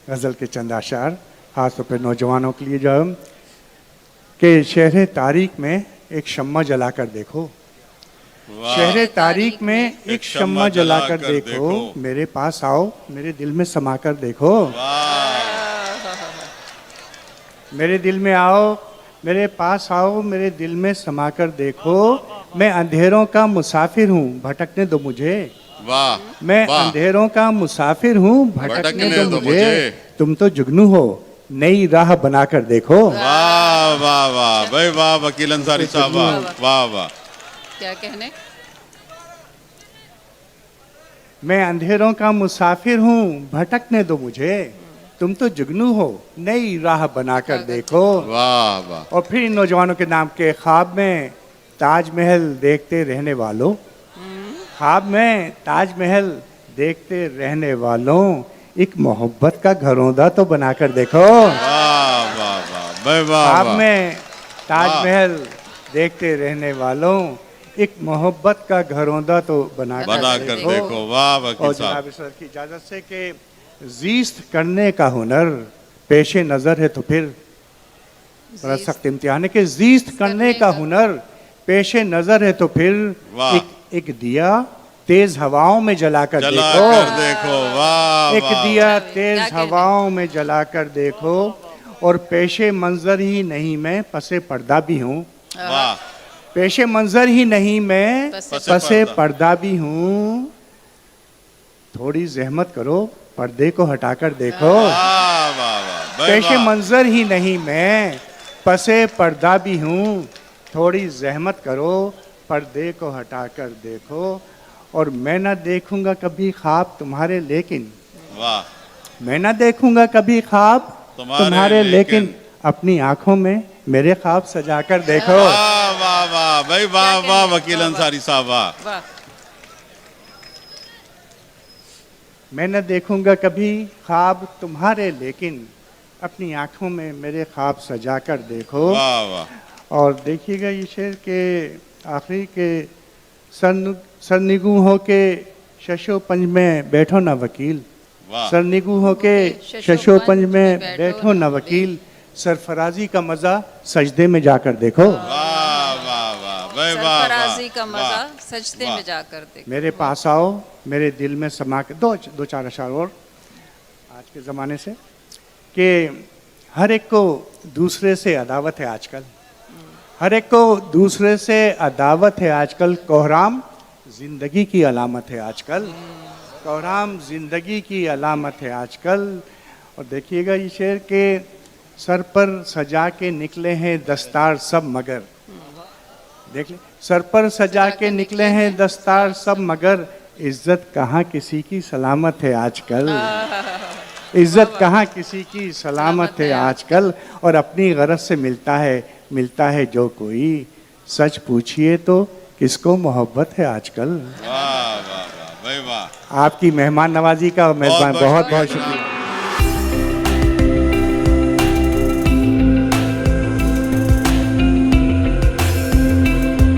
गज़ल के चंद आशार खास तौर पर नौजवानों के लिए जो है कि शहर तारीक में एक शम्मा जलाकर देखो, शहर तारीक में एक शम्मा जलाकर देखो, मेरे पास आओ मेरे दिल में समाकर देखो, मेरे दिल में आओ मेरे पास आओ मेरे दिल में समाकर देखो, मैं अंधेरों का मुसाफिर हूँ भटकने दो मुझे, वाह मैं अंधेरों का मुसाफिर हूँ भटकने दो मुझे, तुम तो जुगनू हो नई राह बनाकर देखो। वाह वाह वाह भाई वाह, वकील अंसारी साहब वाह वाह। क्या कहने? मैं अंधेरों का मुसाफिर हूँ भटकने दो मुझे, तुम तो जुगनू हो नई राह बनाकर देखो। वाह वाह। और फिर इन नौजवानों के नाम के ख्वाब में ताजमहल देखते रहने वालों, ख्वाब में ताजमहल देखते रहने वालों, एक मोहब्बत का घरौंदा तो बनाकर देखो। वाह वाह वाह भाई वाह। ख्वाब में ताजमहल देखते रहने वालों, एक मोहब्बत का घरौंदा तो बनाकर देखो। वाह वकील और साहब। जनाब सर की इजाजत से कि जीस्त करने का हुनर पेशे नजर है तो फिर बड़ा सख्त इम्तिहान है कि जीस्त करने का हुनर पेशे नजर है तो फिर एक दिया तेज हवाओं में जलाकर देखो। वाह एक दिया तेज हवाओं में जलाकर देखो, और पेशे मंजर ही नहीं मैं पसे पर्दा भी हूँ, वाह पेशे मंजर ही नहीं मैं पसे पर्दा भी हूँ, थोड़ी जहमत करो पर्दे को हटाकर देखो। पेशे मंजर ही नहीं मैं पसे पर्दा भी हूँ, थोड़ी जहमत करो पर्दे को हटाकर देखो, और मैं ना देखूंगा कभी ख्वाब तुम्हारे लेकिन, वाह मैं ना देखूंगा कभी ख्वाब तुम्हारे लेकिन अपनी आंखों में मेरे ख्वाब सजाकर देखो। वाह वाह वाह भाई वाह वाह, वकील अंसारी साहब वाह। मैं न देखूंगा कभी ख्वाब तुम्हारे लेकिन अपनी आंखों में मेरे ख्वाब सजाकर देखो। वाह वाह। और देखिएगा ये शेर के आखिरी के सरनिगू हो के शशो पंज में बैठो ना वकील, सरनिगू हो के शशो पंज में बैठो ना वकील, सरफराजी का मजा सजदे में जाकर देखो। वाह वाह वाह भाई वाह। सरफराजी का मजा सजदे में जाकर देखो। मेरे पास आओ मेरे दिल में समा के दो चार अशार और आज के ज़माने से कि हर एक को दूसरे से अदावत है आजकल, हर एक को दूसरे से अदावत है आजकल, कोहराम जिंदगी की अलामत है आजकल, कोहराम जिंदगी की अलामत है आजकल। और देखिएगा ये शेर के सर पर सजा के निकले हैं दस्तार सब मगर, देख ले सर पर सजा के निकले हैं दस्तार सब मगर, इज्जत कहाँ किसी की सलामत है आजकल, इज्जत कहाँ किसी की सलामत है आजकल, और अपनी गरज से मिलता है जो कोई, सच पूछिए तो किसको मोहब्बत है आजकल। वाह वाह वाह भाई वाह। आपकी मेहमान नवाजी का मेहमान बहुत बहुत शुक्रिया।